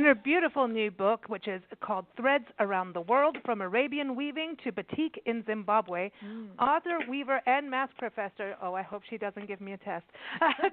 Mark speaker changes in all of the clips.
Speaker 1: and her beautiful new book, which is called Threads Around the World, From Arabian Weaving to Batik in Zimbabwe. Author, weaver, and math professor, oh, I hope she doesn't give me a test,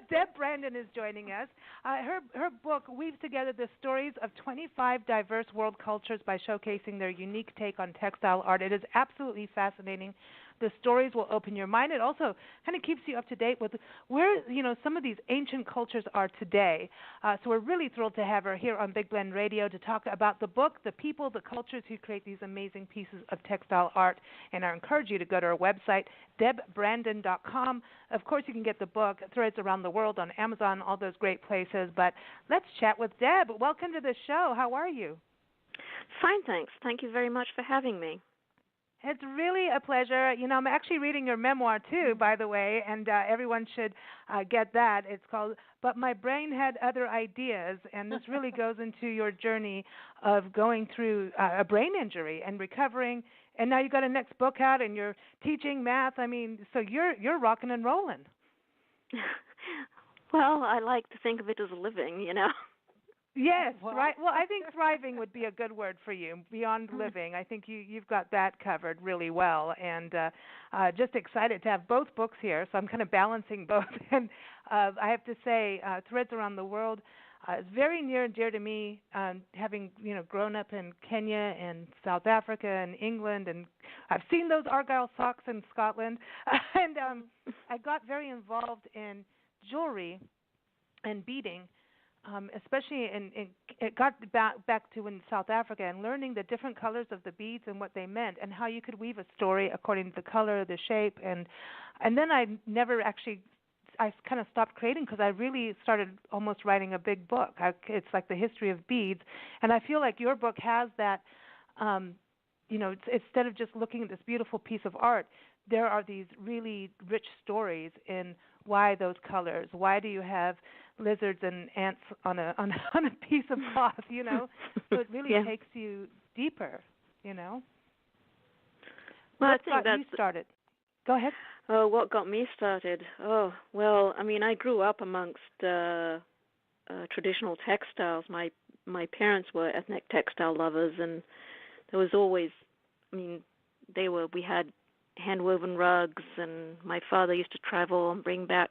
Speaker 1: Deb Brandon is joining us. Her book weaves together the stories of 25 diverse world cultures by showcasing their unique take on textile art. It is absolutely fascinating. The stories will open your mind. It also kind of keeps you up to date with where some of these ancient cultures are today. So we're really thrilled to have her here on Big Blend Radio to talk about the book, the people, the cultures who create these amazing pieces of textile art. And I encourage you to go to her website, Deb-Brandon-Author. Of course, you can get the book, Threads Around the World, on Amazon, all those great places. But let's chat with Deb. Welcome to the show. How are you?
Speaker 2: Fine, thanks. Thank you very much for having me.
Speaker 1: It's really a pleasure. I'm actually reading your memoir, too, by the way, and everyone should get that. It's called But My Brain Had Other Ideas, and this really goes into your journey of going through a brain injury and recovering, and now you've got a next book out, and you're teaching math. I mean, so you're rocking and rolling.
Speaker 2: Well, I like to think of it as a living,
Speaker 1: Yes, right. Well, I think thriving would be a good word for you, beyond living. I think you've got that covered really well, and just excited to have both books here, so I'm kind of balancing both. And I have to say, Threads Around the World is very near and dear to me, having grown up in Kenya and South Africa and England, and I've seen those Argyle socks in Scotland, and I got very involved in jewelry and beading. Especially it got back to in South Africa and learning the different colors of the beads and what they meant and how you could weave a story according to the color, the shape, and then I kind of stopped creating because I really started almost writing a big book. It's like the history of beads, and I feel like your book has that. Instead of just looking at this beautiful piece of art, there are these really rich stories in why those colors. Why do you have lizards and ants on a piece of cloth? So it really takes you deeper.
Speaker 2: Well,
Speaker 1: What got you started? Go ahead.
Speaker 2: Oh, what got me started? Oh, well, I mean, I grew up amongst traditional textiles. My parents were ethnic textile lovers, and there was always, we had hand-woven rugs, and my father used to travel and bring back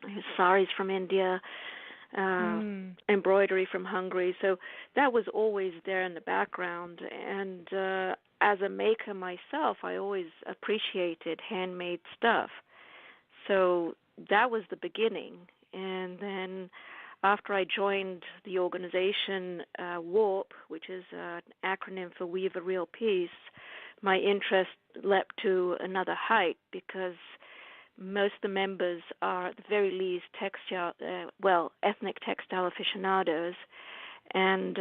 Speaker 2: his saris from India, embroidery from Hungary. So that was always there in the background. And as a maker myself, I always appreciated handmade stuff. So that was the beginning. And then after I joined the organization WARP, which is an acronym for Weave a Real Piece, my interest leapt to another height because most of the members are at the very least ethnic textile aficionados, and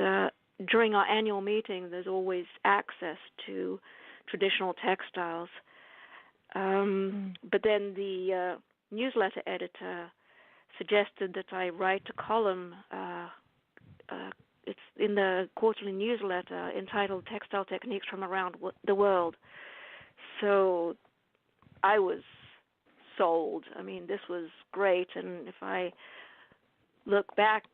Speaker 2: during our annual meeting there's always access to traditional textiles. But then the newsletter editor suggested that I write a column. It's in the quarterly newsletter entitled Textile Techniques from Around the World. So I was sold. This was great. And if I look back,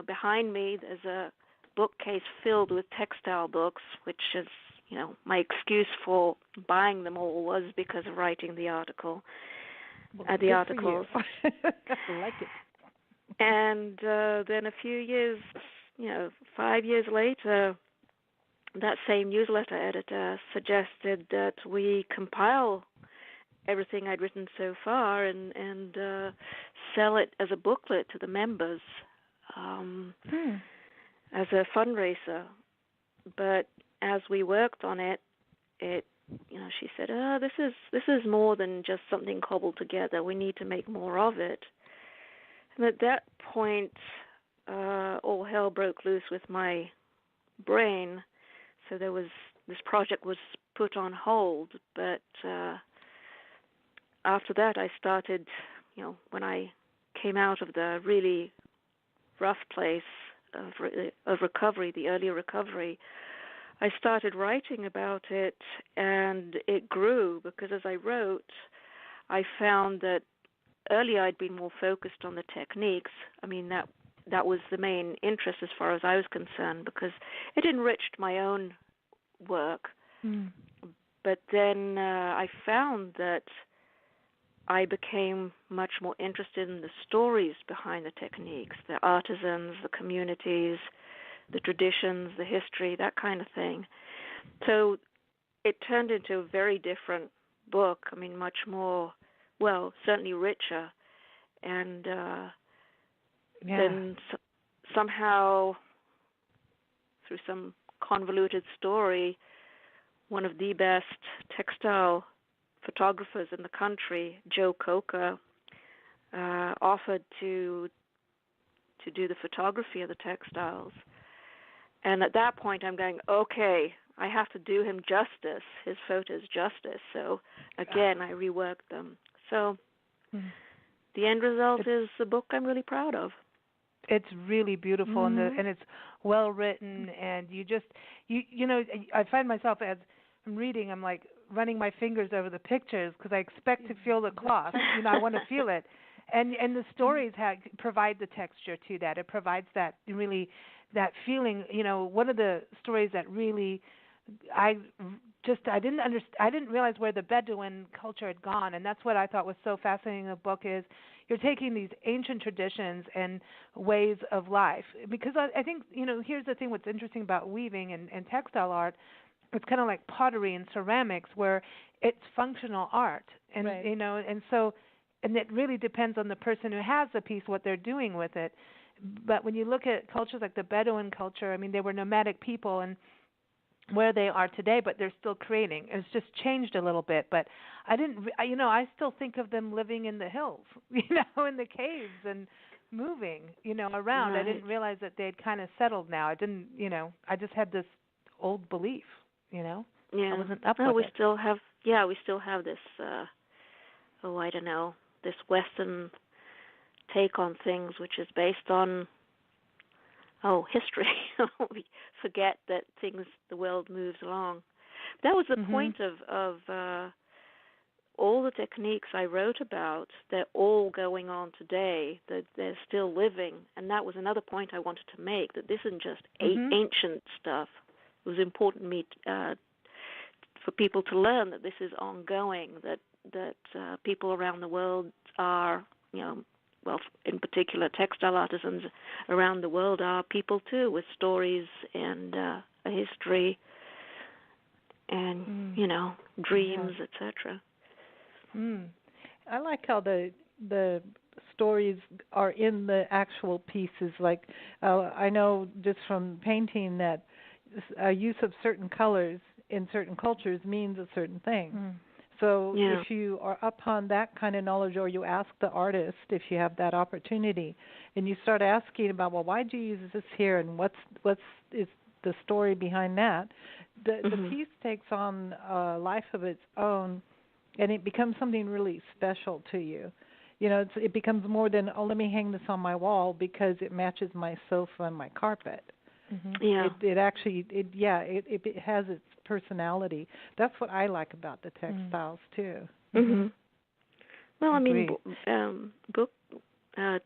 Speaker 2: behind me, there's a bookcase filled with textile books, which is, my excuse for buying them all was because of writing the article. The articles.
Speaker 1: I like it.
Speaker 2: And then a few years, 5 years later, that same newsletter editor suggested that we compile everything I'd written so far and sell it as a booklet to the members as a fundraiser. But as we worked on it, she said, this is more than just something cobbled together. We need to make more of it. And at that point, all hell broke loose with my brain. So this project was put on hold. But after that, I started, when I came out of the really rough place of recovery, the early recovery, I started writing about it, and it grew because as I wrote, I found that earlier I'd been more focused on the techniques. that was the main interest as far as I was concerned, because it enriched my own work.
Speaker 1: Mm.
Speaker 2: But then I found that I became much more interested in the stories behind the techniques, the artisans, the communities, the traditions, the history, that kind of thing. So it turned into a very different book. I mean, much more, well, certainly richer. And then somehow, through some convoluted story, one of the best textile photographers in the country, Joe Coker, offered to do the photography of the textiles. And at that point, I'm going, okay, I have to do him justice, his photos justice. So again, I reworked them. So the end result is a book I'm really proud of.
Speaker 1: It's really beautiful, and it's well written, and you know, I find myself as I'm reading, I'm like running my fingers over the pictures because I expect to feel the cloth. You know, I want to feel it, and the stories provide the texture to that. It provides that really that feeling. You know, one of the stories that really I didn't realize where the Bedouin culture had gone, and that's what I thought was so fascinating in the book is you're taking these ancient traditions and ways of life. Because I think, you know, here's the thing, what's interesting about weaving and textile art, it's kind of like pottery and ceramics where it's functional art. And, you know, and so, and it really depends on the person who has the piece, what they're doing with it. But when you look at cultures like the Bedouin culture, I mean, they were nomadic people, and where they are today, but they're still creating. It's just changed a little bit, but I still think of them living in the hills, you know, in the caves and moving, you know, around. Right. I didn't realize that they'd kind of settled now. I didn't, you know, I just had this old belief, you know.
Speaker 2: Yeah.
Speaker 1: I wasn't up with
Speaker 2: we
Speaker 1: it.
Speaker 2: still have this, I don't know, this Western take on things, which is based on history. We forget that the world moves along. That was the point of all the techniques I wrote about. They're all going on today, that they're still living. And that was another point I wanted to make, that this isn't just ancient stuff. It was important to me for people to learn that this is ongoing, that people around the world are, you know, well, in particular, textile artisans around the world are people too, with stories and a history and, you know, dreams, etc.
Speaker 3: I like how the stories are in the actual pieces. Like I know just from painting that use of certain colors in certain cultures means a certain thing. So if you are upon that kind of knowledge, or you ask the artist if you have that opportunity, and you start asking about, well, why do you use this here, and what's is the story behind that, the piece takes on a life of its own, and it becomes something really special to you. You know, it becomes more than, let me hang this on my wall because it matches my sofa and my carpet. It actually has its personality. That's what I like about the textiles too.
Speaker 2: Well, I mean,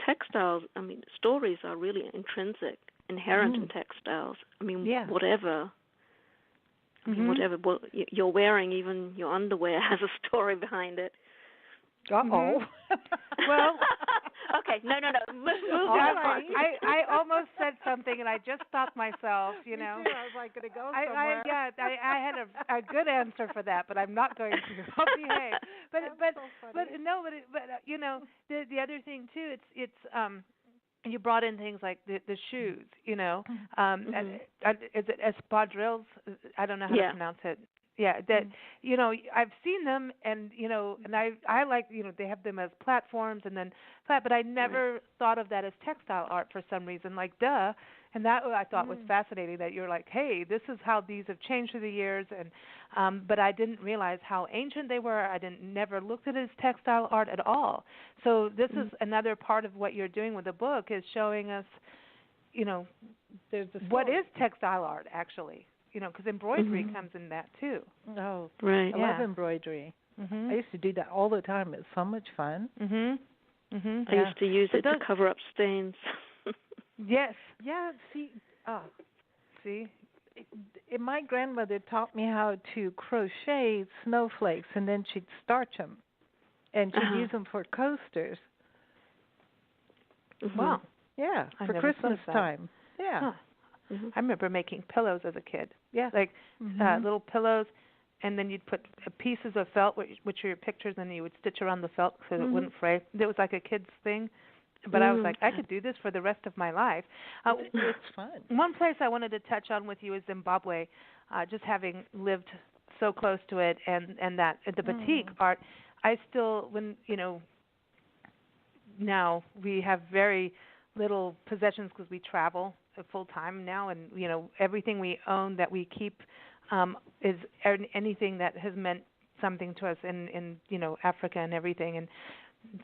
Speaker 2: textiles. I mean, stories are really intrinsic, inherent in textiles. I mean, whatever. I mean, whatever you're wearing, even your underwear has a story behind it.
Speaker 3: Uh-oh.
Speaker 1: Well,
Speaker 2: okay, no. Move
Speaker 1: on. I almost said something, and I just stopped myself. You know,
Speaker 3: I was like, going to go somewhere.
Speaker 1: I had a good answer for that, but I'm not going to. I'll behave. But you know, the other thing too, it's you brought in things like the shoes. You know, is it espadrilles? I don't know how to pronounce it. Yeah, that you know, I've seen them, and you know, and I like, you know, they have them as platforms and then but I never thought of that as textile art for some reason. Like, duh, and that I thought was fascinating. That you're like, hey, this is how these have changed through the years, and but I didn't realize how ancient they were. I never looked at it as textile art at all. So this is another part of what you're doing with the book, is showing us, you know, what is textile art actually. You know, because embroidery comes in that too.
Speaker 3: Oh,
Speaker 2: right.
Speaker 3: I love embroidery. I used to do that all the time. It's so much fun.
Speaker 2: I used to use it to cover up stains.
Speaker 1: Yes.
Speaker 3: Yeah, see,
Speaker 1: See?
Speaker 3: my grandmother taught me how to crochet snowflakes, and then she'd starch them, and she'd use them for coasters.
Speaker 1: Wow.
Speaker 3: Yeah,
Speaker 1: I
Speaker 3: for
Speaker 1: never thought
Speaker 3: Christmas
Speaker 1: of that.
Speaker 3: time. Yeah.
Speaker 1: Huh. I remember making pillows as a kid. Yeah, like little pillows, and then you'd put pieces of felt, which are your pictures, and you would stitch around the felt so it wouldn't fray. It was like a kid's thing, but I was like, I could do this for the rest of my life.
Speaker 3: It's fun.
Speaker 1: One place I wanted to touch on with you is Zimbabwe, just having lived so close to it, and that the batik art. I still, now we have very little possessions because we travel full time now, and everything we own that we keep is anything that has meant something to us in Africa and everything. And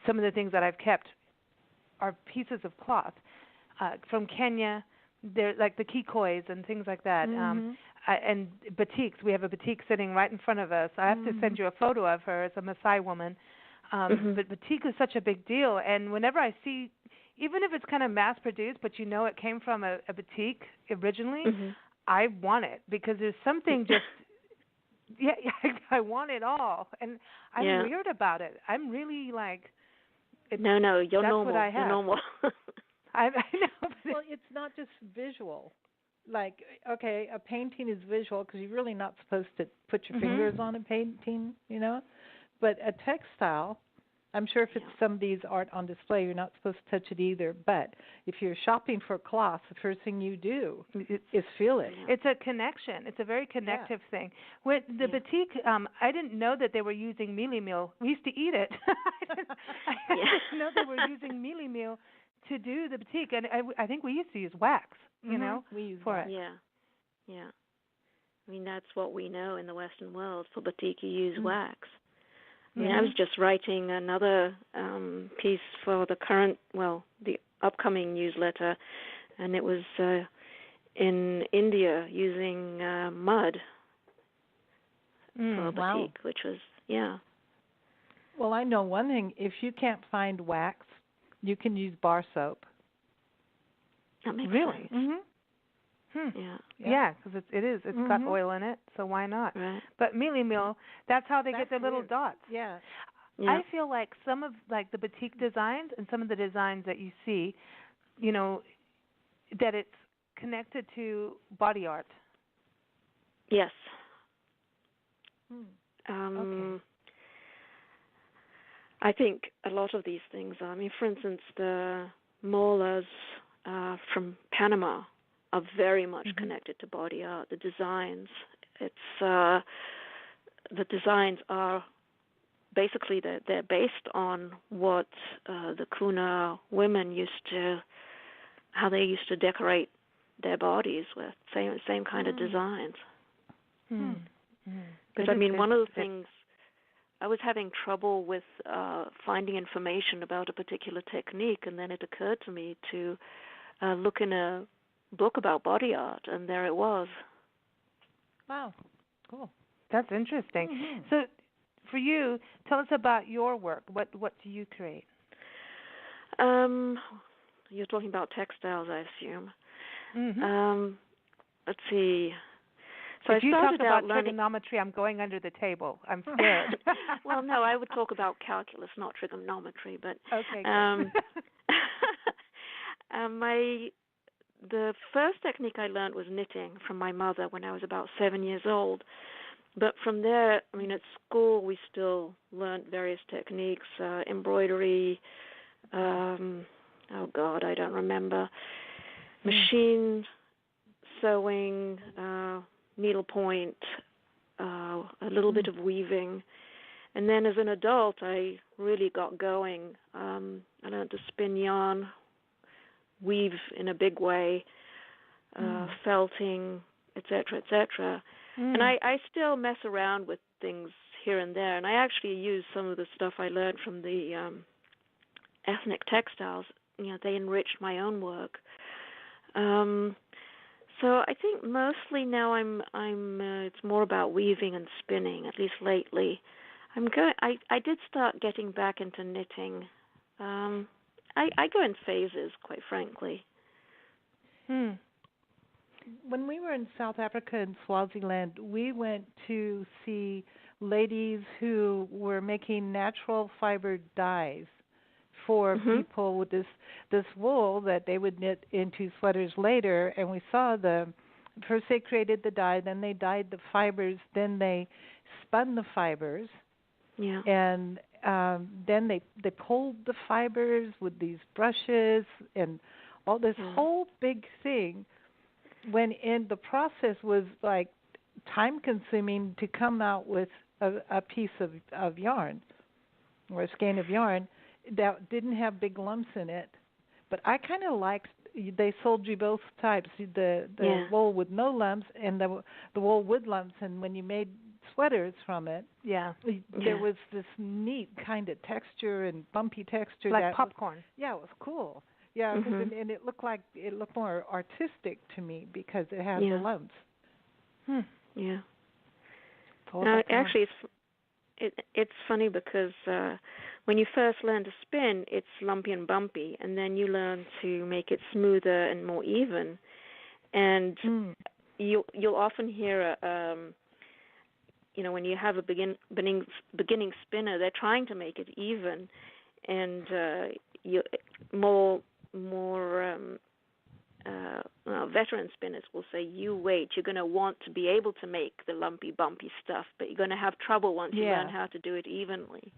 Speaker 1: some of the things that I've kept are pieces of cloth from Kenya. They're like the kikois and things like that. And batiks. We have a batik sitting right in front of us. I have to send you a photo of her. It's a Maasai woman. But batik is such a big deal, and whenever I see, even if it's kind of mass-produced, but it came from a batik originally, I want it because there's something just, I want it all, and I'm weird about it. I'm really like,
Speaker 2: no, you're
Speaker 1: that's
Speaker 2: normal.
Speaker 1: What I have.
Speaker 2: You're normal.
Speaker 1: I know.
Speaker 3: Well, it's not just visual. Like, okay, a painting is visual because you're really not supposed to put your fingers on a painting, But a textile, I'm sure if it's somebody's art on display, you're not supposed to touch it either. But if you're shopping for cloth, the first thing you do is feel it.
Speaker 1: It's a connection. It's a very connective thing. With the batik, I didn't know that they were using mealie meal. We used to eat it. I didn't know they were using mealie meal to do the batik, and I think we used to use wax.
Speaker 3: We use
Speaker 1: for
Speaker 3: wax.
Speaker 1: it.
Speaker 2: Yeah. I mean, that's what we know in the Western world. For batik, you use wax. I mean, I was just writing another piece for the upcoming newsletter, and it was in India using mud for batik, which was,
Speaker 3: Well, I know one thing. If you can't find wax, you can use bar soap.
Speaker 2: That makes
Speaker 1: really?
Speaker 2: sense.
Speaker 1: Yeah, because it's got oil in it, so why not?
Speaker 2: Right.
Speaker 1: But mealie meal, that's how they get their little dots.
Speaker 3: Yeah.
Speaker 1: I feel like some of the batik designs and some of the designs that you see, that it's connected to body art.
Speaker 2: Yes.
Speaker 3: Okay.
Speaker 2: I think a lot of these things are. I mean, for instance, the molars from Panama are very much connected to body art. The designs, the designs are basically they're based on what the Kuna women how they used to decorate their bodies with same kind of designs. But I mean, one of the things I was having trouble with finding information about a particular technique, and then it occurred to me to look in a book about body art, and there it was.
Speaker 3: Wow, cool.
Speaker 1: That's interesting. So, for you, tell us about your work. What do you create?
Speaker 2: You're talking about textiles, I assume. Let's see. So
Speaker 1: if
Speaker 2: I
Speaker 1: you
Speaker 2: started
Speaker 1: talk about
Speaker 2: out learning
Speaker 1: trigonometry, I'm going under the table. I'm scared.
Speaker 2: Well, no, I would talk about calculus, not trigonometry. But
Speaker 1: okay.
Speaker 2: The first technique I learned was knitting from my mother when I was about 7 years old. But from there, I mean, at school we still learned various techniques, embroidery, I don't remember, machine sewing, needlepoint, a little bit of weaving. And then as an adult, I really got going. I learned to spin yarn, weave in a big way, felting, etc., etc. And I still mess around with things here and there, and I actually use some of the stuff I learned from the ethnic textiles. They enriched my own work. So I think mostly now it's more about weaving and spinning, at least lately. I did start getting back into knitting. I go in phases, quite frankly.
Speaker 1: Hmm.
Speaker 3: When we were in South Africa and Swaziland, we went to see ladies who were making natural fiber dyes for people with this wool that they would knit into sweaters later. And we saw first they created the dye, then they dyed the fibers, then they spun the fibers.
Speaker 2: Yeah.
Speaker 3: And then they pulled the fibers with these brushes and all this whole big thing. When in the process was like time consuming to come out with a piece of yarn or a skein of yarn that didn't have big lumps in it. But I kind of liked, they sold you both types, the wool with no lumps and the wool with lumps. And when you made sweaters from it, there was this neat kind of texture and bumpy texture.
Speaker 1: Like popcorn.
Speaker 3: It was cool. Yeah, and it looked more artistic to me because it had the lumps.
Speaker 2: Yeah. Now, actually, it's funny because when you first learn to spin, it's lumpy and bumpy, and then you learn to make it smoother and more even. And you'll often hear when you have a beginning spinner, they're trying to make it even, and veteran spinners will say, you wait, you're going to want to be able to make the lumpy, bumpy stuff, but you're going to have trouble once you learn how to do it evenly.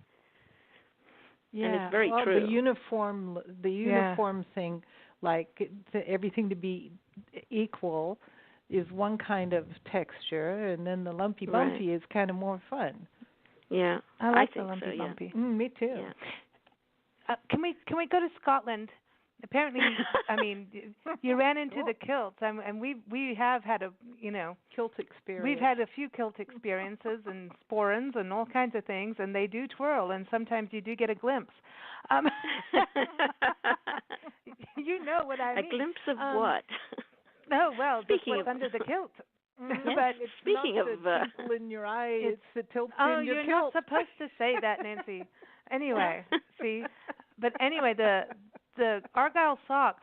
Speaker 2: Yeah, and it's very true.
Speaker 3: The uniform thing, like everything to be equal, is one kind of texture, and then the lumpy, bumpy is kind of more fun.
Speaker 2: Yeah,
Speaker 1: I like the lumpy, bumpy.
Speaker 3: Me too.
Speaker 1: Yeah. Can we go to Scotland? Apparently, I mean, you ran into the kilts, and we have had a
Speaker 3: kilt experience.
Speaker 1: We've had a few kilt experiences and sporrans and all kinds of things, and they do twirl, and sometimes you do get a glimpse. You know what I mean?
Speaker 2: A glimpse of what?
Speaker 1: Oh well, what's under the kilt.
Speaker 3: But it's
Speaker 2: speaking
Speaker 3: not
Speaker 2: of
Speaker 3: the tinkle in your eye, it's the tilt in your
Speaker 1: you're
Speaker 3: kilt.
Speaker 1: not supposed to say that, Nancy. Anyway, see, but anyway, the Argyle socks.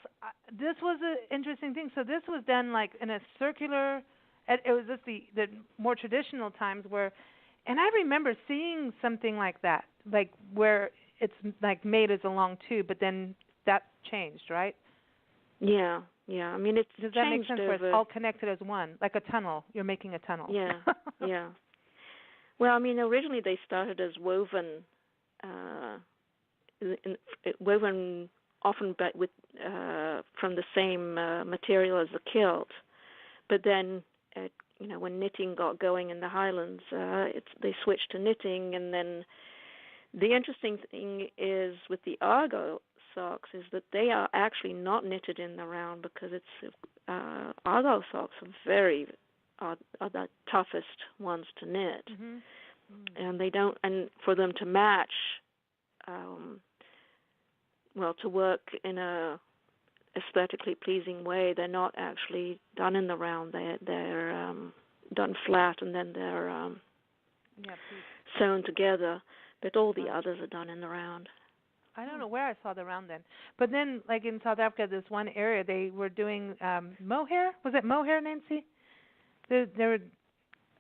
Speaker 1: This was an interesting thing. So this was done like in a circular. It was just the more traditional times where, and I remember seeing something like that, like where it's like made as a long tube, but then that changed, right?
Speaker 2: Yeah. I mean, it's
Speaker 1: does that make sense? Where it's all connected as one, like a tunnel. You're making a tunnel.
Speaker 2: Yeah. Well, I mean, originally they started as woven, often with from the same material as the kilt, but then when knitting got going in the Highlands, they switched to knitting, and then the interesting thing is with the Argyle socks is that they are actually not knitted in the round because it's Argyle socks are the toughest ones to knit, and they don't, and for them to match, to work in a aesthetically pleasing way, they're not actually done in the round. They're done flat, and then they're sewn together. But all the others are done in the round.
Speaker 1: I don't know where I saw the round then. But then, like in South Africa, this one area, they were doing mohair. Was it mohair, Nancy? There were,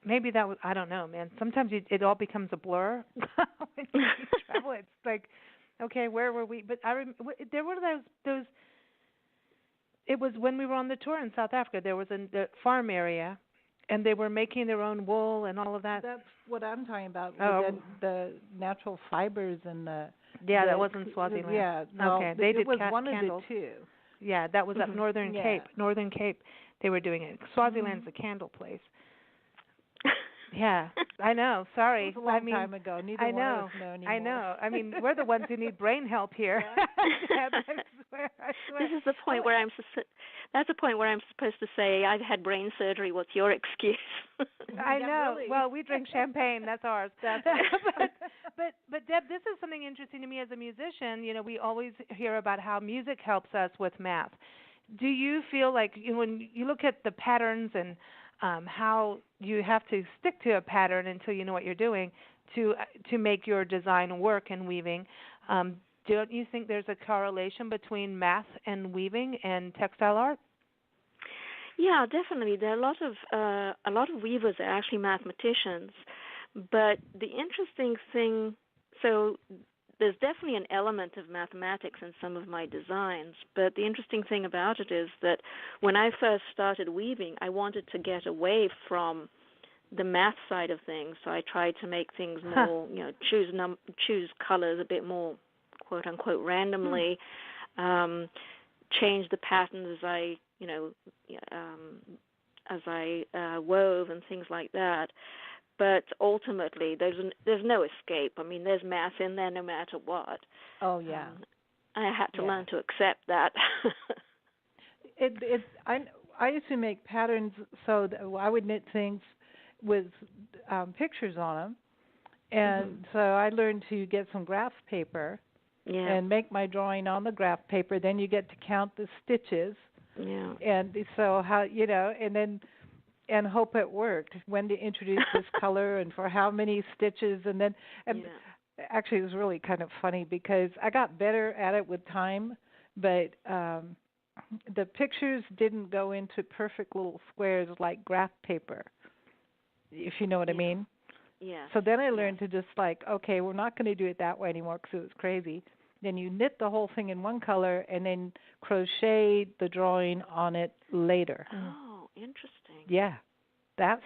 Speaker 1: maybe that was, I don't know, man. Sometimes it all becomes a blur when you travel. It's like, okay, where were we? But there were those, it was when we were on the tour in South Africa, there was the farm area, and they were making their own wool and all of that.
Speaker 3: That's what I'm talking about. The natural fibers and the...
Speaker 1: Yeah, that wasn't Swaziland.
Speaker 3: Yeah, no,
Speaker 1: okay. They did
Speaker 3: was one
Speaker 1: candles.
Speaker 3: of the two.
Speaker 1: Yeah, that was up Northern Cape. Northern Cape, they were doing it. Swaziland's a candle place. Yeah, I know. Sorry.
Speaker 3: It was a long time ago. Neither one of us know anymore.
Speaker 1: I know. I mean, we're the ones who need brain help here. I swear.
Speaker 2: This is the point where that's the point where I'm supposed to say, I've had brain surgery. What's your excuse?
Speaker 1: I know.
Speaker 3: Really.
Speaker 1: Well, we drink champagne. That's ours. but Deb, this is something interesting to me as a musician. We always hear about how music helps us with math. Do you feel like when you look at the patterns and how you have to stick to a pattern until you know what you're doing to make your design work in weaving, don't you think there's a correlation between math and weaving and textile art?
Speaker 2: Yeah, definitely. There are a lot of weavers are actually mathematicians, but the interesting thing, so there's definitely an element of mathematics in some of my designs, but the interesting thing about it is that when I first started weaving, I wanted to get away from the math side of things, so I tried to make things more, choose colors a bit more, quote unquote, randomly, change the patterns as I wove and things like that. But ultimately, there's no escape. I mean, there's math in there no matter what.
Speaker 3: Oh yeah.
Speaker 2: I had to learn to accept that.
Speaker 3: I used to make patterns so that I would knit things with pictures on them, and so I learned to get some graph paper and make my drawing on the graph paper. Then you get to count the stitches.
Speaker 2: Yeah.
Speaker 3: And so how and hope it worked. When to introduce this color and for how many stitches, and actually it was really kind of funny because I got better at it with time, but the pictures didn't go into perfect little squares like graph paper, if you know what I mean.
Speaker 2: Yeah.
Speaker 3: So then I learned to just okay, we're not going to do it that way anymore because it was crazy. Then you knit the whole thing in one color and then crochet the drawing on it later.
Speaker 2: Oh, interesting.
Speaker 3: Yeah, that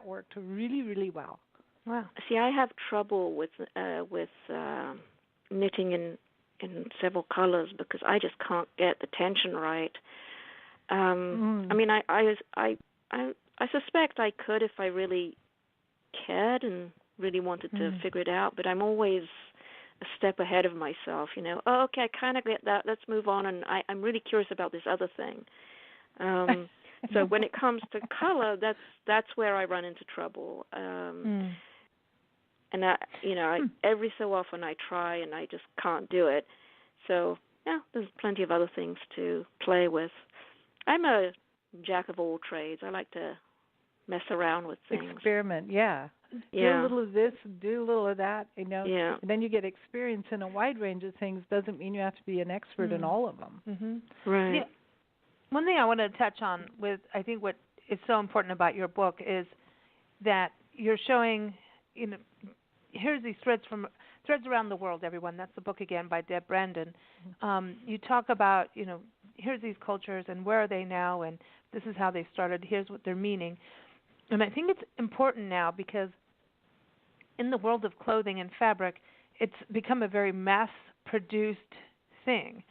Speaker 3: worked really, really well.
Speaker 1: Wow.
Speaker 2: See, I have trouble with knitting in several colors because I just can't get the tension right. I mean, I suspect I could if I really cared and really wanted to figure it out, but I'm always a step ahead of myself, Oh, okay, I kind of get that. Let's move on, and I'm really curious about this other thing. So when it comes to color, that's where I run into trouble. And every so often I try, and I just can't do it. So there's plenty of other things to play with. I'm a jack of all trades. I like to mess around with things.
Speaker 3: Experiment, yeah. Do a little of this, do a little of that,
Speaker 2: Yeah.
Speaker 3: And then you get experience in a wide range of things. Doesn't mean you have to be an expert in all of them.
Speaker 1: Mm-hmm.
Speaker 2: Right.
Speaker 1: Yeah. One thing I want to touch on with, I think what is so important about your book is that you're showing, here's these threads around the world, everyone. That's the book again by Deb-Brandon. You talk about, here's these cultures and where are they now, and this is how they started. Here's what they're meaning. And I think it's important now because in the world of clothing and fabric, it's become a very mass-produced thing.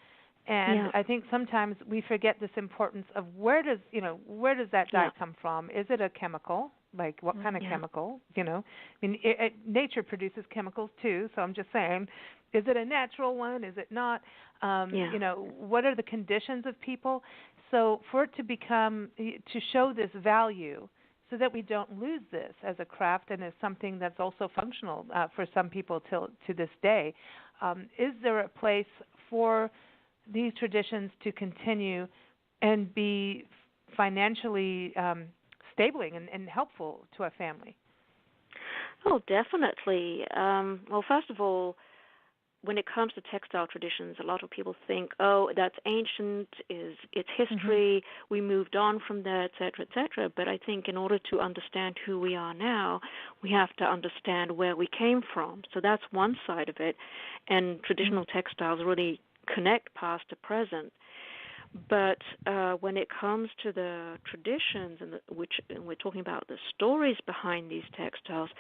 Speaker 1: And I think sometimes we forget this importance of where does that dye come from? Is it a chemical? Like what kind of chemical? I mean, nature produces chemicals too. So I'm just saying, is it a natural one? Is it not? What are the conditions of people? So for it to show this value, so that we don't lose this as a craft and as something that's also functional for some people to this day, is there a place for these traditions to continue and be financially stabling and helpful to a family?
Speaker 2: Oh, definitely. Well, first of all, when it comes to textile traditions, a lot of people think, oh, that's ancient, it's history, we moved on from there, et cetera, et cetera. But I think in order to understand who we are now, we have to understand where we came from. So that's one side of it. And traditional textiles really connect past to present. But when it comes to the traditions, and we're talking about the stories behind these textiles,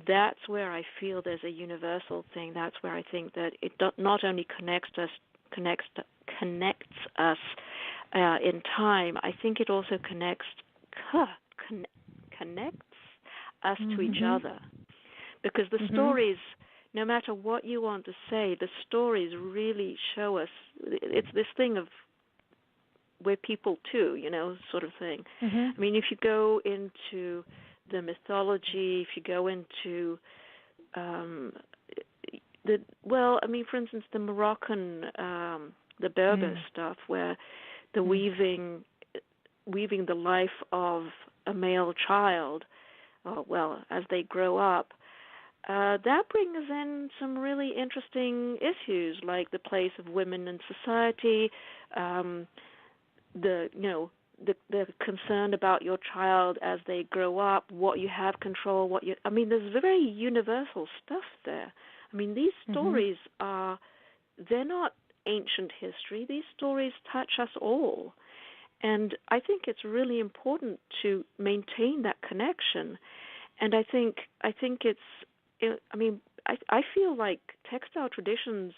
Speaker 2: that's where I feel there's a universal thing. That's where I think that it not only connects us in time. I think it also connects us to each other, because the stories, no matter what you want to say, the stories really show us. It's this thing of we're people too, sort of thing. I mean, if you go into the mythology, if you go into for instance, the Moroccan, the Berber stuff, where the weaving the life of a male child, as they grow up, that brings in some really interesting issues, like the place of women in society, the concern about your child as they grow up, what you have control, I mean, there's very universal stuff there. I mean, these stories they're not ancient history. These stories touch us all. And I think it's really important to maintain that connection. And I think it's, I mean, I feel like textile traditions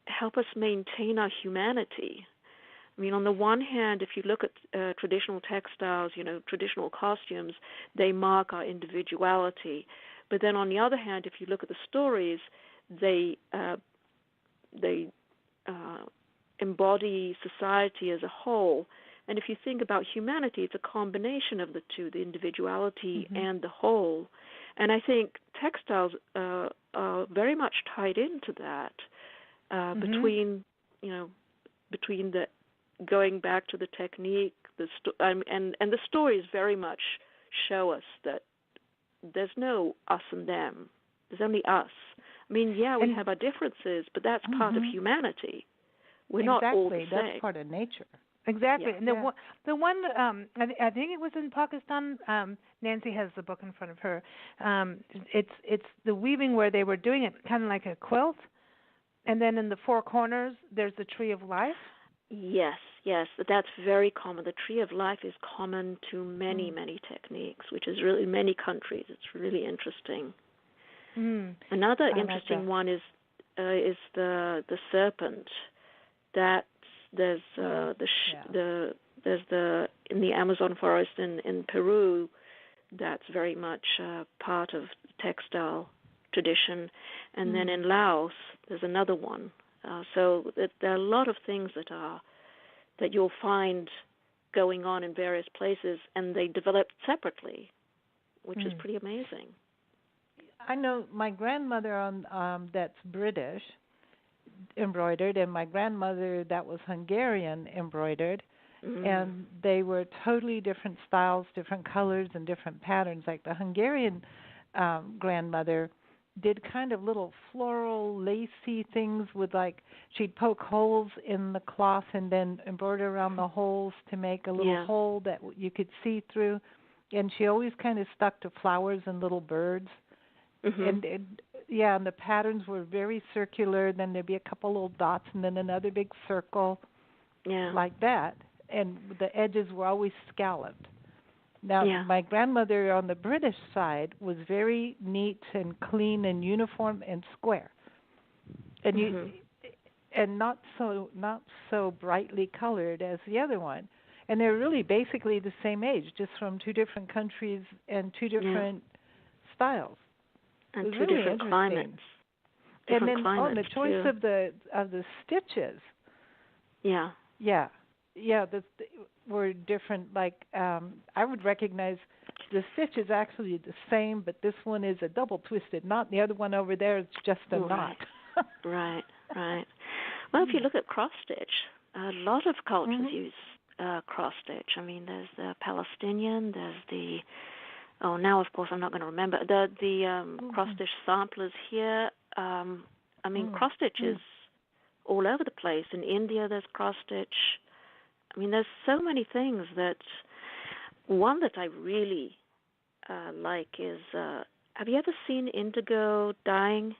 Speaker 2: help us maintain our humanity. I mean, on the one hand, if you look at traditional textiles, traditional costumes, they mark our individuality. But then on the other hand, if you look at the stories, they embody society as a whole. And if you think about humanity, it's a combination of the two, the individuality and the whole. And I think textiles are very much tied into that between the going back to the technique, and the stories very much show us that there's no us and them. There's only us. I mean, we have our differences, but that's part of humanity. We're not all the same.
Speaker 3: Exactly, that's part of nature.
Speaker 1: Exactly. And the one I think it was in Pakistan, Nancy has the book in front of her. It's the weaving where they were doing it kind of like a quilt, and then in the four corners there's the tree of life.
Speaker 2: Yes, that's very common. The tree of life is common to many techniques, which is really many countries. It's really interesting. Another interesting one is the serpent. That there's in the Amazon forest in Peru, that's very much part of textile tradition, and then in Laos there's another one. So there are a lot of things that you'll find going on in various places, and they develop separately, which is pretty amazing.
Speaker 3: I know my grandmother that's British embroidered, and my grandmother that was Hungarian embroidered, and they were totally different styles, different colors, and different patterns. Like the Hungarian grandmother did kind of little floral, lacy things with, like, she'd poke holes in the cloth and then embroider around the holes to make a little hole that you could see through. And she always kind of stuck to flowers and little birds. And the patterns were very circular. Then there'd be a couple little dots and then another big circle, like that. And the edges were always scalloped. Now, my grandmother on the British side was very neat and clean and uniform and square, and and not so brightly colored as the other one. And they're really basically the same age, just from two different countries and two different styles.
Speaker 2: And two different climates.
Speaker 3: And then the choice of the stitches. Were different. Like I would recognize the stitch is actually the same, but this one is a double twisted knot. The other one over there is just a knot.
Speaker 2: Right. Well, if you look at cross stitch, a lot of cultures use cross stitch. I mean, there's the Palestinian, there's the now of course I'm not going to remember the cross stitch samplers here. I mean, cross stitch is all over the place. In India, there's cross stitch. I mean, there's so many things that one that I really like is, have you ever seen indigo dyeing?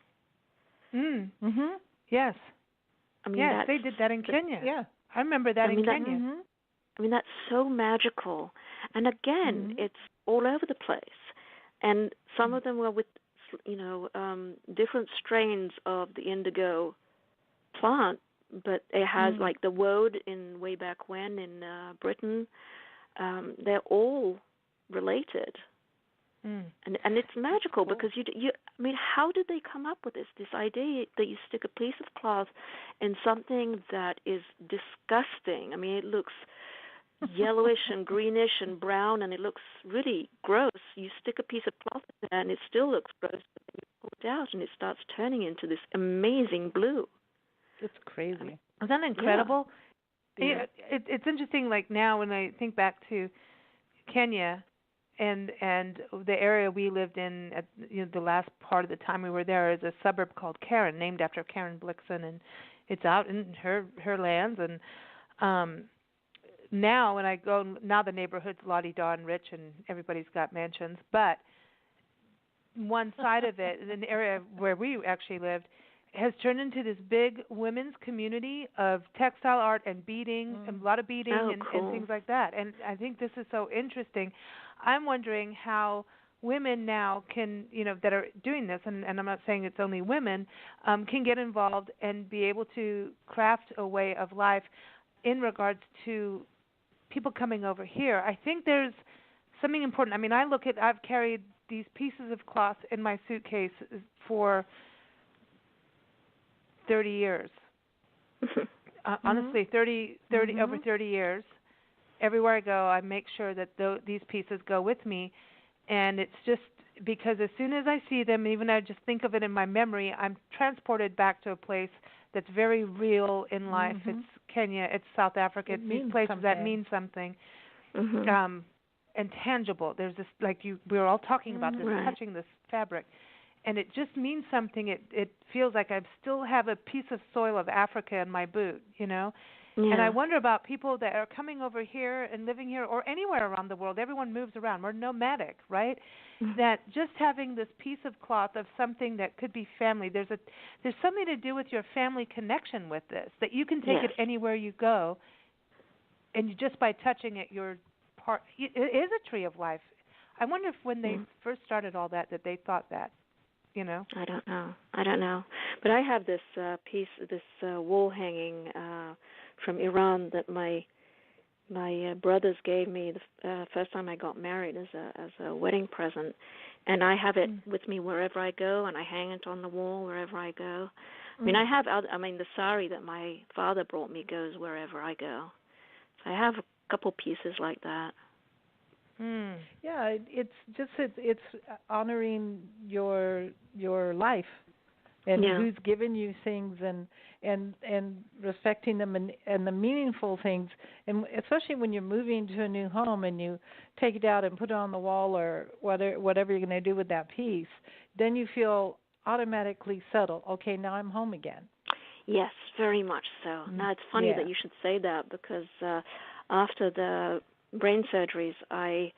Speaker 1: Yes.
Speaker 2: I mean,
Speaker 1: they did that in Kenya. Yeah, I remember that in Kenya.
Speaker 2: I mean, that's so magical. And again, it's all over the place. And some of them were with, different strains of the indigo plant. But it has like the woad in way back when in Britain. They're all related, and it's magical because you. I mean, how did they come up with this idea that you stick a piece of cloth in something that is disgusting? I mean, it looks yellowish and greenish and brown, and it looks really gross. You stick a piece of cloth in there, and it still looks gross. But then you pull it out, and it starts turning into this amazing blue.
Speaker 3: It's crazy.
Speaker 1: Isn't that incredible? Yeah. It's interesting. Like now, when I think back to Kenya and the area we lived in, at the last part of the time we were there, is a suburb called Karen, named after Karen Blixen, and it's out in her lands. And now when I go, now the neighborhood's la-di-da and rich and everybody's got mansions, but one side of it, in the area where we actually lived, has turned into this big women's community of textile art and beading, and a lot of beading and things like that. And I think this is so interesting. I'm wondering how women now can, that are doing this, and I'm not saying it's only women, can get involved and be able to craft a way of life in regards to people coming over here. I think there's something important. I mean, I've carried these pieces of cloth in my suitcase for 30 years. Honestly, 30 over 30 years. Everywhere I go, I make sure that these pieces go with me. And it's just because as soon as I see them, even I just think of it in my memory, I'm transported back to a place that's very real in life. It's Kenya, it's South Africa, it's these places that mean something. And tangible. There's this, we were all talking about this, touching this fabric. And it just means something. It feels like I still have a piece of soil of Africa in my boot, Yeah. And I wonder about people that are coming over here and living here or anywhere around the world. Everyone moves around. We're nomadic, right? That just having this piece of cloth of something that could be family, there's something to do with your family connection with this, that you can take it anywhere you go, and just by touching it, you're part. It is a tree of life. I wonder if when they first started all that they thought that.
Speaker 2: I don't know. But I have this piece, this wall hanging from Iran that my brothers gave me the first time I got married as a wedding present, and I have it with me wherever I go, and I hang it on the wall wherever I go. I mean, the sari that my father brought me goes wherever I go. So I have a couple pieces like that.
Speaker 3: Yeah, it's honoring your life and who's given you things and respecting them and the meaningful things, and especially when you're moving to a new home and you take it out and put it on the wall or whatever you're going to do with that piece, then you feel automatically settled. Okay, now I'm home again.
Speaker 2: Yes, very much so. Now it's funny that you should say that because after the brain surgeries, I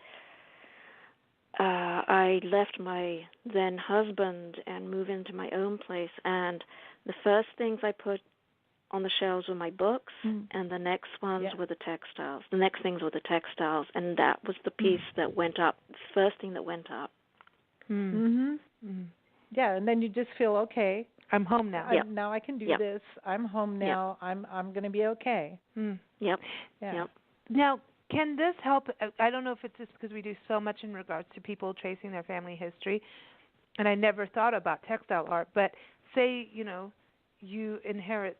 Speaker 2: left my then husband and moved into my own place, and the first things I put on the shelves were my books, and the next ones were the textiles. The next things were the textiles, and that was the piece that went up, the first thing that went up.
Speaker 3: Yeah, and then you just feel, okay,
Speaker 1: I'm home now.
Speaker 3: Now I can do this. I'm home now. I'm going to be okay.
Speaker 2: Yep.
Speaker 1: Now, can this help? I don't know if it's just because we do so much in regards to people tracing their family history, and I never thought about textile art, but say, you inherit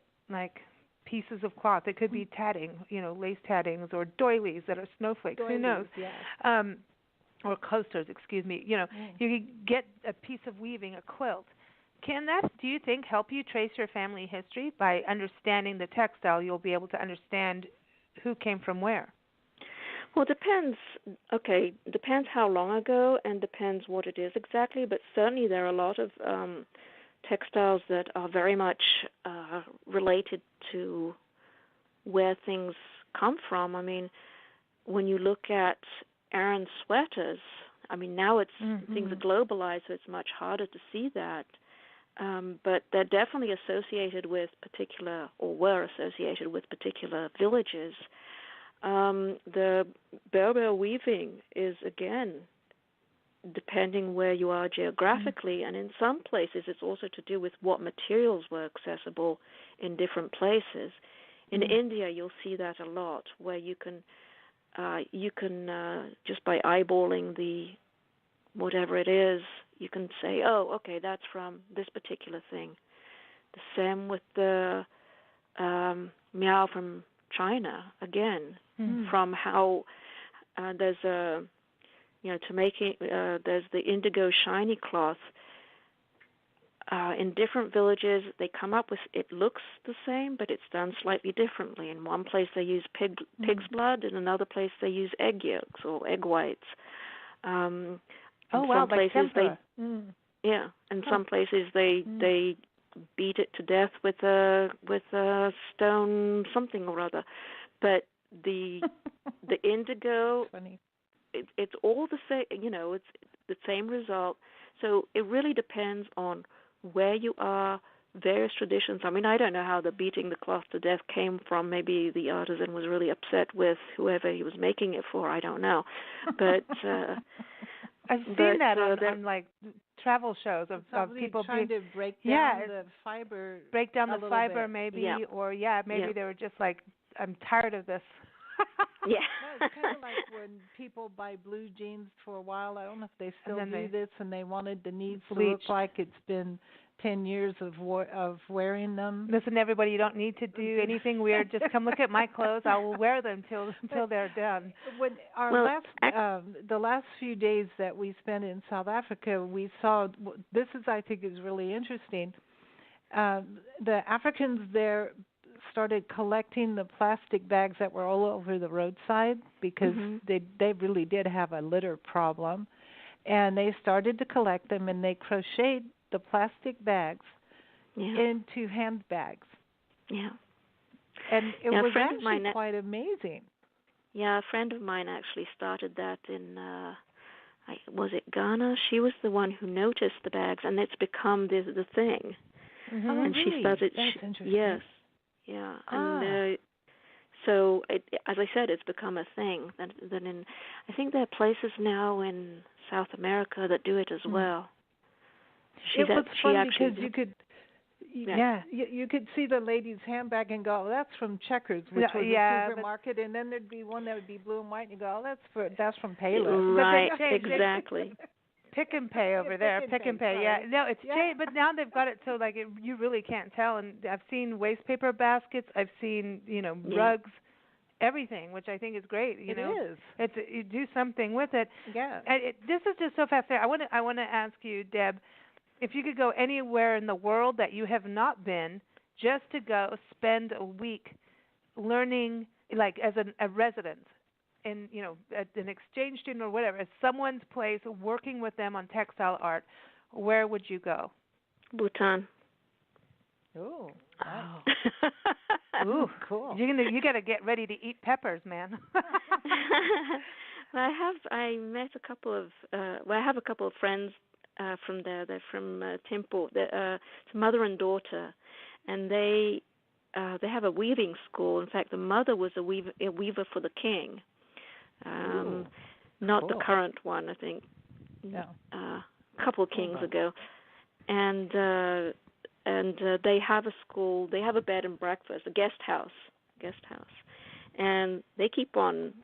Speaker 1: pieces of cloth. It could be tatting, lace tattings or doilies that are snowflakes. Who knows?
Speaker 3: Yes.
Speaker 1: Or coasters, excuse me. You get a piece of weaving, a quilt. Can that, do you think, help you trace your family history? By understanding the textile, you'll be able to understand who came from where.
Speaker 2: Well, it depends. Okay, depends how long ago and depends what it is exactly, but certainly there are a lot of textiles that are very much related to where things come from. I mean, when you look at Aran sweaters, I mean, now things are globalized, so it's much harder to see that. But they're definitely associated with were associated with particular villages. The Berber weaving is, again, depending where you are geographically, and in some places it's also to do with what materials were accessible in different places. In India, you'll see that a lot, where you can just by eyeballing the whatever it is, you can say, oh, okay, that's from this particular thing. The same with the meow from China, again, from how there's a, to make it, there's the indigo shiny cloth. In different villages, they come up with, it looks the same, but it's done slightly differently. In one place they use pig's blood, in another place they use egg yolks or egg whites.
Speaker 1: Some
Speaker 2: places in some places they beat it to death with a stone something or other. But the indigo.
Speaker 3: Funny.
Speaker 2: It's all the same. It's the same result. So it really depends on where you are. Various traditions. I mean, I don't know how the beating the cloth to death came from. Maybe the artisan was really upset with whoever he was making it for. I don't know, but
Speaker 1: I've seen that on like travel shows of people
Speaker 3: trying to break down the fiber,
Speaker 1: maybe,
Speaker 2: yeah.
Speaker 1: or maybe they were just like, I'm tired of this.
Speaker 2: Yeah.
Speaker 3: No, it's kind of like when people buy blue jeans for a while. I don't know if they still do this, and they wanted the knees to look like it's been 10 years of wearing them.
Speaker 1: Listen, everybody, you don't need to do anything weird. Just come look at my clothes. I will wear them until they're done.
Speaker 3: When the last few days that we spent in South Africa, we saw this I think is really interesting. The Africans there started collecting the plastic bags that were all over the roadside because they really did have a litter problem, and they started to collect them, and they crocheted the plastic bags into handbags.
Speaker 2: Yeah.
Speaker 3: And it was actually quite amazing.
Speaker 2: Yeah, a friend of mine actually started that in, was it Ghana? She was the one who noticed the bags, and it's become the thing.
Speaker 3: Mm-hmm.
Speaker 2: And
Speaker 3: really?
Speaker 2: she started.
Speaker 3: That's interesting.
Speaker 2: Yes. Yeah. And so, as I said, it's become a thing. Then I think there are places now in South America that do it as well.
Speaker 3: It was fun because you could, you could see the lady's handbag and go, oh, that's from Checkers, which was a supermarket, and then there'd be one that would be blue and white, and you go, oh, that's from Payless.
Speaker 2: Right, exactly.
Speaker 1: Pick and Pay over there. Pick and Pay. Yeah. No, it's changed, but now they've got it so like you really can't tell. And I've seen waste paper baskets. I've seen rugs, everything, which I think is great.
Speaker 3: It is.
Speaker 1: It's you do something with it.
Speaker 3: Yeah.
Speaker 1: And this is just so fascinating. I want to ask you, Deb, if you could go anywhere in the world that you have not been, just to go spend a week learning, like as a resident, in at an exchange student or whatever, at someone's place, working with them on textile art, where would you go?
Speaker 2: Bhutan.
Speaker 3: Ooh.
Speaker 1: Ooh,
Speaker 3: cool.
Speaker 1: You got to get ready to eat peppers, man.
Speaker 2: I met a couple of I have a couple of friends from there. They're from Timpo. They're it's mother and daughter, and they have a weaving school. In fact, the mother was a weaver for the king. Not the current one, I think.
Speaker 3: No.
Speaker 2: A couple of kings ago, and they have a school. They have a bed and breakfast, a guest house, and they keep on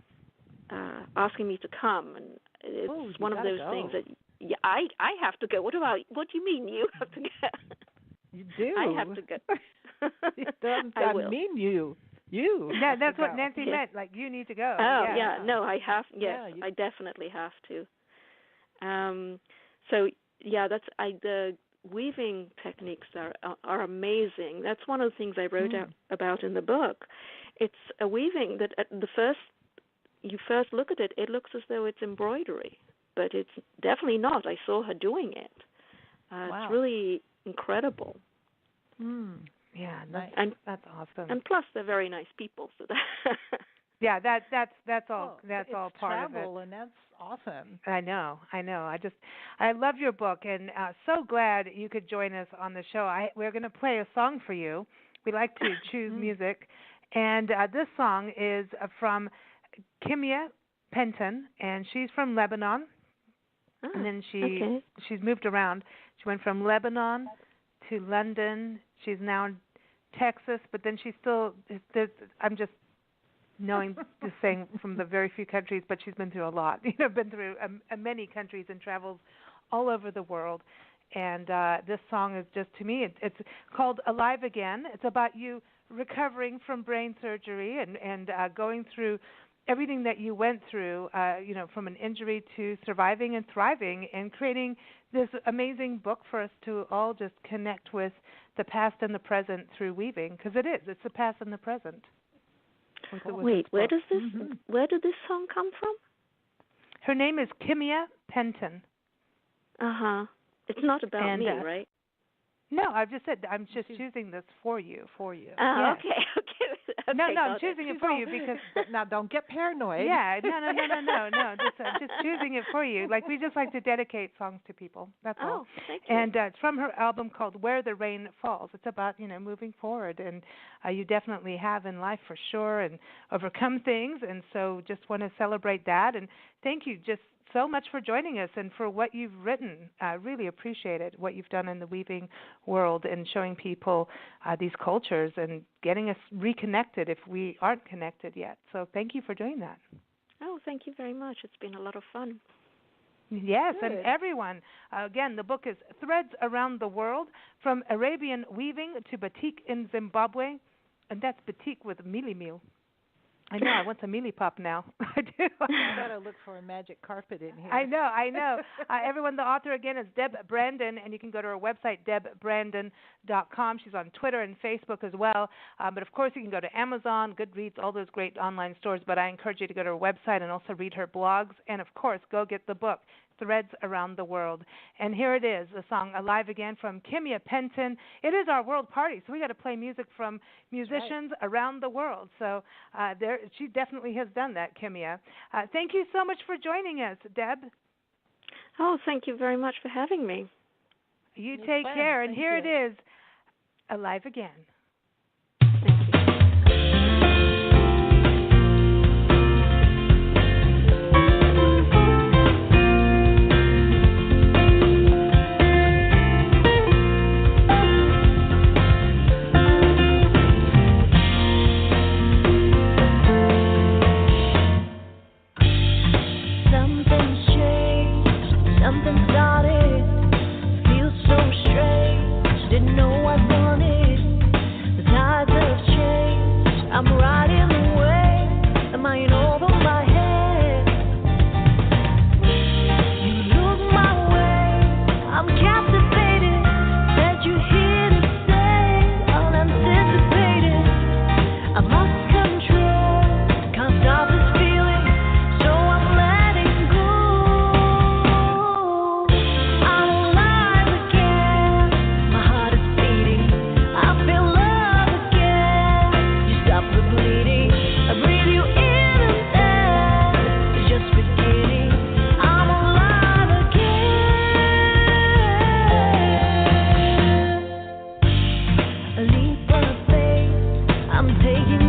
Speaker 2: asking me to come, and it's one of those things that I have to go. What do you mean you have to go?
Speaker 3: You do.
Speaker 2: I have to go.
Speaker 3: I will. mean you.
Speaker 1: Yeah, that's what Nancy meant. Like, you need to go.
Speaker 2: Oh, yeah. No, I have. Yes, I definitely have to. So, yeah, the weaving techniques are amazing. That's one of the things I wrote about in the book. It's a weaving that at you first look at it, it looks as though it's embroidery, but it's definitely not. I saw her doing it. It's really incredible.
Speaker 1: Yeah, that's awesome.
Speaker 2: And plus, they're very nice people. So
Speaker 1: yeah, that's all. That's all part of it.
Speaker 3: Travel, and that's awesome.
Speaker 1: I know. I love your book, and so glad you could join us on the show. We're going to play a song for you. We like to choose music, and this song is from Kimia Penton, and she's from Lebanon. And then she's moved around. She went from Lebanon to London. She's now in Texas, but then she's still. I'm just just saying from the very few countries, but she's been through a lot. Been through many countries and travels all over the world. And this song is just, to me, it's called Alive Again. It's about you recovering from brain surgery and going through everything that you went through, from an injury to surviving and thriving and creating this amazing book for us to all just connect with the past and the present through weaving, because it's the past and the present.
Speaker 2: Wait, where did this song come from?
Speaker 1: Her name is Kimia Penton.
Speaker 2: It's not about me, right?
Speaker 1: No, I've just said I'm just choosing this for you.
Speaker 2: Oh, yes. Okay.
Speaker 1: No, I'm
Speaker 2: got
Speaker 1: choosing it
Speaker 3: She's
Speaker 1: for
Speaker 3: all-
Speaker 1: you because
Speaker 3: now don't get paranoid.
Speaker 1: yeah, no. Just choosing it for you. Like we just like to dedicate songs to people. That's all.
Speaker 2: Oh, thank you.
Speaker 1: And it's from her album called Where the Rain Falls. It's about moving forward, and you definitely have in life for sure, and overcome things. And so just want to celebrate that. And thank you just so much for joining us and for what you've written. I really appreciate it, what you've done in the weaving world and showing people these cultures and getting us reconnected if we aren't connected yet. So thank you for doing that.
Speaker 2: Oh, thank you very much. It's been a lot of fun.
Speaker 1: Yes,
Speaker 3: Good.
Speaker 1: and everyone, again, the book is Threads Around the World, From Arabian Weaving to Batik in Zimbabwe, and that's batik with mealie meal. I know, I want some mealie pop now. I do.
Speaker 3: I gotta look for a magic carpet in here.
Speaker 1: I know. Everyone, the author again is Deb Brandon, and you can go to her website, Deb-Brandon.com. She's on Twitter and Facebook as well. But of course, you can go to Amazon, Goodreads, all those great online stores. But I encourage you to go to her website and also read her blogs. And of course, go get the book, Threads Around the World. And here it is, the song Alive Again from Kimya Penton. It is our world party, so we got to play music from musicians around the world. So she definitely has done that, Kimya. Thank you so much for joining us, Deb.
Speaker 2: Oh, thank you very much for having me.
Speaker 1: You take care. And here it is, Alive Again.
Speaker 4: Something started, feels so strange, didn't know what I wanted, the tides have changed, I'm right in the way, am I in over my head, you look my way, I'm captivated, said you're here to stay, unanticipated, I lost control, can't stop this feeling, so I'm letting go. Taking